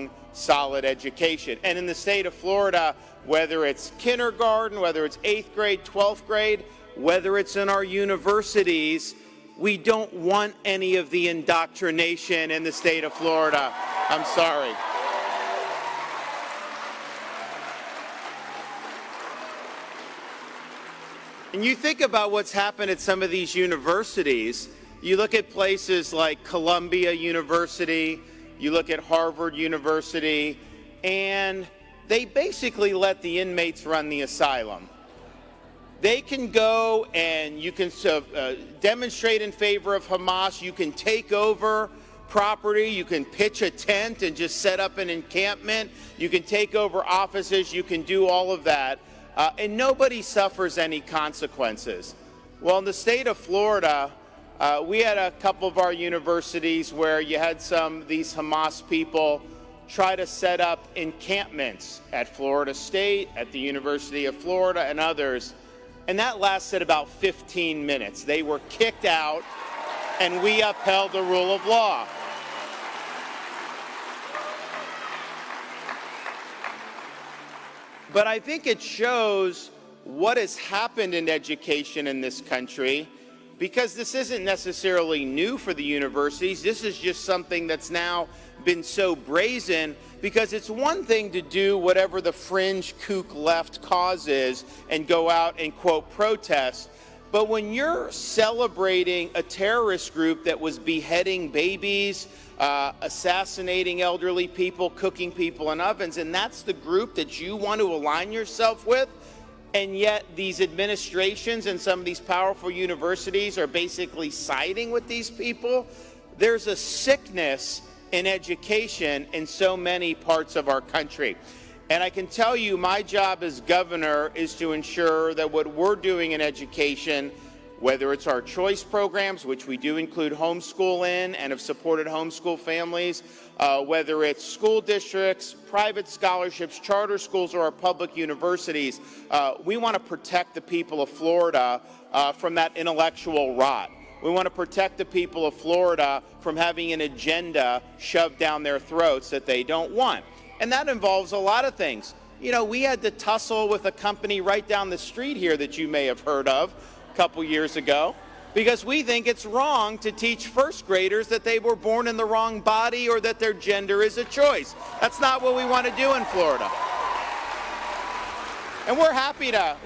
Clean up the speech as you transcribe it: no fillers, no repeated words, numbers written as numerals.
strong, solid education. And in the state of Florida, whether it's kindergarten, whether it's 8th grade, 12th grade, whether it's in our universities, we don't want any of the indoctrination in the state of Florida. I'm sorry. And you think about what's happened at some of these universities. You look at places like Columbia University, you look at Harvard University, and they basically let the inmates run the asylum. They can go and you can demonstrate in favor of Hamas. You can take over property. You can pitch a tent and just set up an encampment. You can take over offices. You can do all of that. And nobody suffers any consequences. Well, in the state of Florida, we had a couple of our universities where you had these Hamas people try to set up encampments at Florida State, at the University of Florida, and others. And that lasted about 15 minutes. They were kicked out, and we upheld the rule of law. But I think it shows what has happened in education in this country, because this isn't necessarily new for the universities. This is just something that's now been so brazen, because it's one thing to do whatever the fringe kook left cause is and go out and, quote, protest. But when you're celebrating a terrorist group that was beheading babies, assassinating elderly people, cooking people in ovens, and that's the group that you want to align yourself with, and yet these administrations and some of these powerful universities are basically siding with these people, there's a sickness in education in so many parts of our country. And I can tell you, my job as governor is to ensure that what we're doing in education, whether it's our choice programs, which we do include homeschool in and have supported homeschool families, whether it's school districts, private scholarships, charter schools, or our public universities, we want to protect the people of Florida from that intellectual rot. We want to protect the people of Florida from having an agenda shoved down their throats that they don't want. And that involves a lot of things. You know, we had to tussle with a company right down the street here that you may have heard of a couple years ago, because we think it's wrong to teach first graders that they were born in the wrong body or that their gender is a choice. That's not what we want to do in Florida. And we're happy to